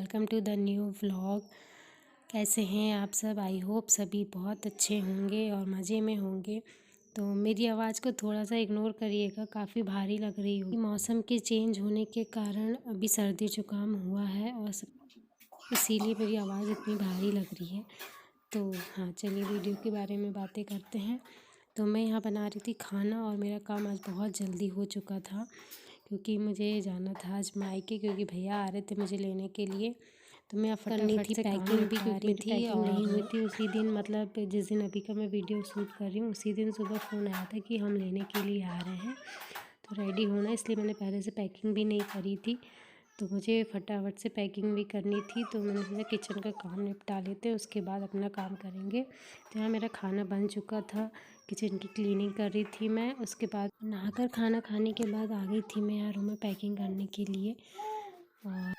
Welcome to the new vlog. कैसे हैं आप सब? आई होप सभी बहुत अच्छे होंगे और मज़े में होंगे। तो मेरी आवाज़ को थोड़ा सा इग्नोर करिएगा, काफ़ी भारी लग रही होगी। मौसम के चेंज होने के कारण अभी सर्दी जुकाम हुआ है और इसीलिए मेरी आवाज़ इतनी भारी लग रही है। तो हाँ, चलिए वीडियो के बारे में बातें करते हैं। तो मैं यहाँ बना रही थी खाना और मेरा काम आज बहुत जल्दी हो चुका था क्योंकि मुझे जाना था आज मायके, क्योंकि भैया आ रहे थे मुझे लेने के लिए। तो मैं फटाफट से पैकिंग भी कर रही थी और नहीं हुई थी उसी दिन, मतलब जिस दिन अभी का मैं वीडियो शूट कर रही हूँ उसी दिन सुबह फ़ोन आया था कि हम लेने के लिए आ रहे हैं, तो रेडी होना, इसलिए मैंने पहले से पैकिंग भी नहीं करी थी। तो मुझे फटाफट से पैकिंग भी करनी थी, तो मैंने सोचा किचन का काम निपटा लेते हैं, उसके बाद अपना काम करेंगे। तो यहाँ मेरा खाना बन चुका था, किचन की क्लीनिंग कर रही थी मैं। उसके बाद नहाकर खाना खाने के बाद आ गई थी मैं यहाँ रूम में पैकिंग करने के लिए। और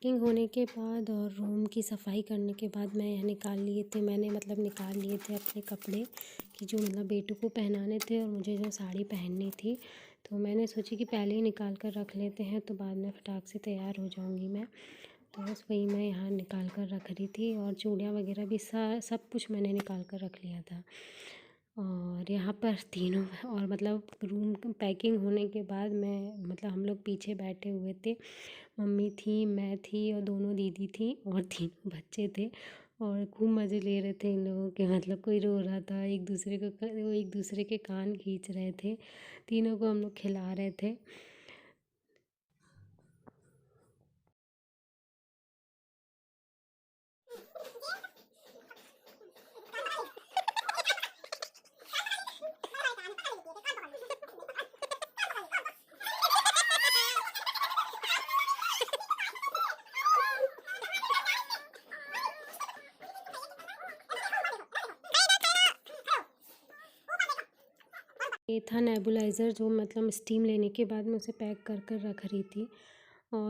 पैकिंग होने के बाद और रूम की सफाई करने के बाद मैं यहाँ निकाल लिए थे, निकाल लिए थे अपने कपड़े कि जो बेटू को पहनाने थे और मुझे जो साड़ी पहननी थी। तो मैंने सोची कि पहले ही निकाल कर रख लेते हैं तो बाद में फटाक से तैयार हो जाऊँगी मैं। तो बस वही मैं यहाँ निकाल कर रख रही थी और चूड़ियाँ वगैरह भी सब कुछ मैंने निकाल कर रख लिया था। और यहाँ पर तीनों और रूम पैकिंग होने के बाद मैं हम लोग पीछे बैठे हुए थे। मम्मी थी, मैं थी और दोनों दीदी थी और तीनों बच्चे थे और खूब मज़े ले रहे थे इन लोगों के। कोई रो रहा था, वो एक दूसरे के कान खींच रहे थे, तीनों को हम लोग खिला रहे थे। ये था नेबुलाइज़र जो स्टीम लेने के बाद मैं उसे पैक कर कर रख रही थी। और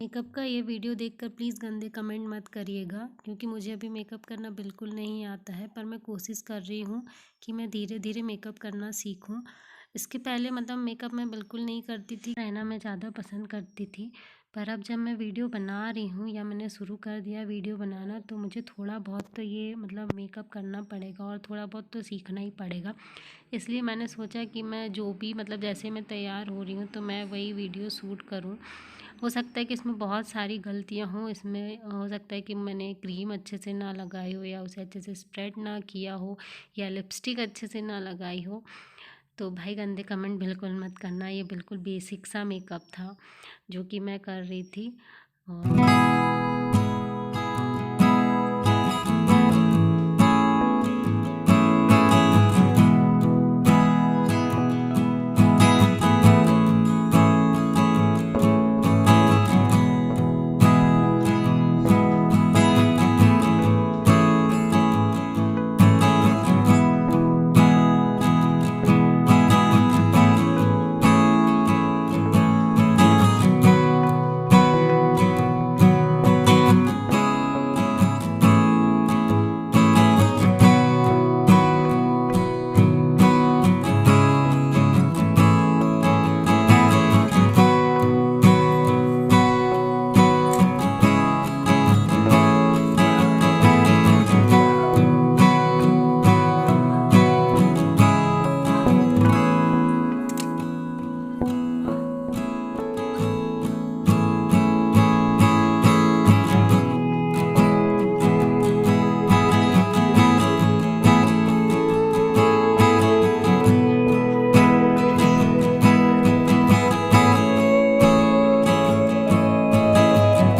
मेकअप का ये वीडियो देखकर प्लीज़ गंदे कमेंट मत करिएगा, क्योंकि मुझे अभी मेकअप करना बिल्कुल नहीं आता है। पर मैं कोशिश कर रही हूँ कि मैं धीरे धीरे मेकअप करना सीखूँ। इसके पहले मतलब मेकअप मैं बिल्कुल नहीं करती थी, रहना मैं ज़्यादा पसंद करती थी। पर अब जब मैं वीडियो बना रही हूँ या मैंने शुरू कर दिया वीडियो बनाना, तो मुझे थोड़ा बहुत तो ये मतलब मेकअप करना पड़ेगा और थोड़ा बहुत तो सीखना ही पड़ेगा। इसलिए मैंने सोचा कि मैं जो भी मतलब जैसे मैं तैयार हो रही हूँ तो मैं वही वीडियो शूट करूँ। हो सकता है कि इसमें बहुत सारी गलतियाँ हों, इसमें हो सकता है कि मैंने क्रीम अच्छे से ना लगाई हो या उसे अच्छे से स्प्रेड ना किया हो या लिपस्टिक अच्छे से ना लगाई हो। तो भाई गंदे कमेंट बिल्कुल मत करना, ये बिल्कुल बेसिक सा मेकअप था जो कि मैं कर रही थी। और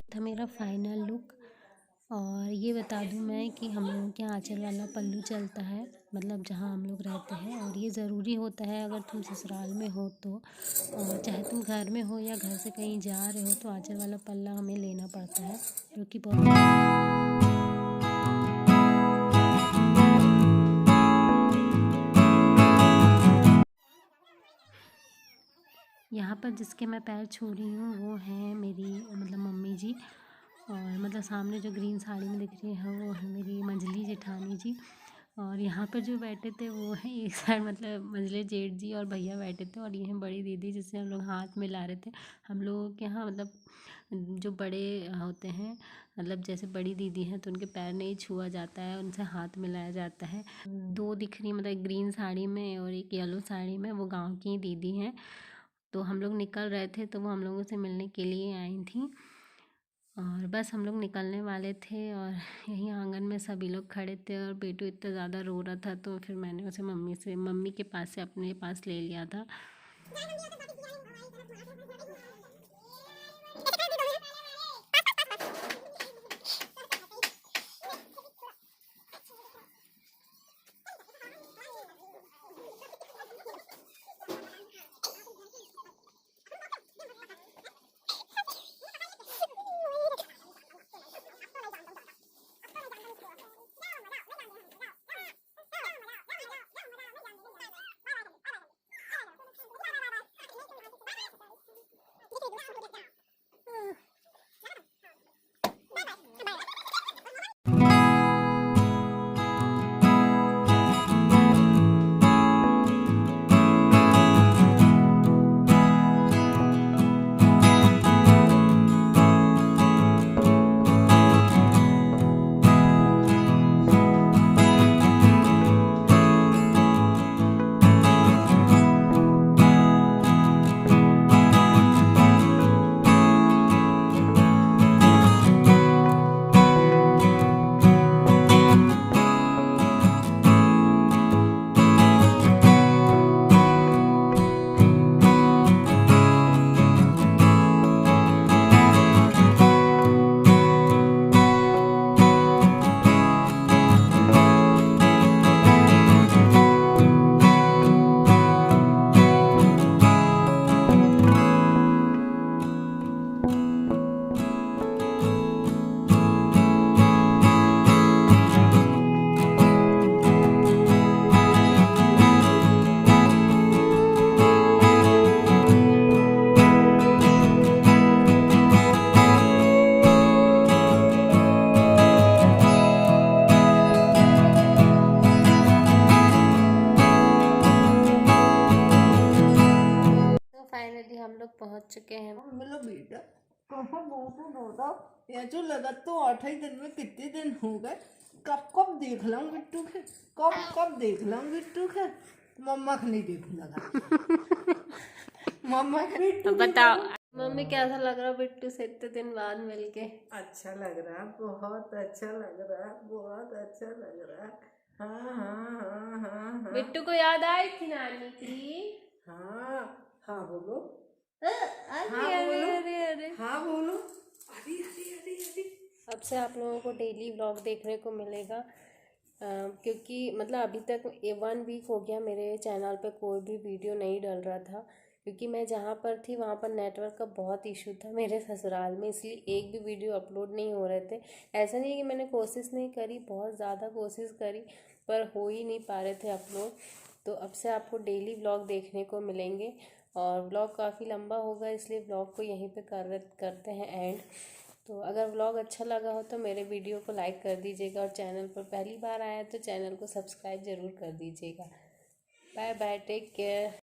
था मेरा फाइनल लुक। और ये बता दूं मैं कि हम लोगों के यहाँ आंचल वाला पल्लू चलता है, मतलब जहाँ हम लोग रहते हैं, और ये ज़रूरी होता है अगर तुम ससुराल में हो तो। और चाहे तुम घर में हो या घर से कहीं जा रहे हो तो आंचल वाला पल्ला हमें लेना पड़ता है, जो कि बहुत यहाँ पर जिसके मैं पैर छू रही हूँ वो हैं मेरी मतलब मम्मी जी। और मतलब सामने जो ग्रीन साड़ी में दिख रही है वो है मेरी मंजली जेठानी जी। और यहाँ पर जो बैठे थे वो हैं एक साइड मतलब मंजले जेठ जी और भैया बैठे थे, और ये हैं बड़ी दीदी जिससे हम लोग हाथ मिला रहे थे। हम लोगों के यहाँ मतलब जो बड़े होते हैं, मतलब जैसे बड़ी दीदी हैं तो उनके पैर नहीं छुआ जाता है, उनसे हाथ मिलाया जाता है। दो दिख रही मतलब ग्रीन साड़ी में और एक येलो साड़ी में, वो गाँव की दीदी हैं। तो हम लोग निकल रहे थे तो वो हम लोगों से मिलने के लिए आई थी। और बस हम लोग निकलने वाले थे और यहीं आंगन में सभी लोग खड़े थे, और बेटू इतना ज़्यादा रो रहा था तो फिर मैंने उसे मम्मी के पास से अपने पास ले लिया था। चुके हैं। मिलो बेटा, कहाँ बोलता ये जो लगा तो 8 ही दिन में कितने दिन हो गए। कब कब देख लूं बिट्टू के, कब कब देख लूं बिट्टू के। मम्मा को नहीं देखने लगा। मम्मा बिट्टू बताओ मम्मी कैसा लग रहा बिट्टू से इतने दिन बाद मिलके? अच्छा लग रहा, बहुत अच्छा लग रहा, बहुत अच्छा लग रहा। हाँ हाँ हाँ हाँ हाँ। बिट्टू को याद आई थी नानी की? हाँ हाँ बोलो। अरे अरे अरे अरे हाँ बोलो। अरे अरे अरे अरे। अब से आप लोगों को डेली व्लॉग देखने को मिलेगा, क्योंकि मतलब अभी तक 1 वीक हो गया मेरे चैनल पे कोई भी वीडियो नहीं डल रहा था, क्योंकि मैं जहाँ पर थी वहाँ पर नेटवर्क का बहुत इशू था मेरे ससुराल में, इसलिए एक भी वीडियो अपलोड नहीं हो रहे थे। ऐसा नहीं है कि मैंने कोशिश नहीं करी, बहुत ज़्यादा कोशिश करी पर हो ही नहीं पा रहे थे अपलोड। तो अब से आपको डेली व्लॉग देखने को मिलेंगे और व्लॉग काफ़ी लंबा होगा, इसलिए व्लॉग को यहीं पे करते हैं एंड। तो अगर व्लॉग अच्छा लगा हो तो मेरे वीडियो को लाइक कर दीजिएगा और चैनल पर पहली बार आया तो चैनल को सब्सक्राइब ज़रूर कर दीजिएगा। Bye bye, take care.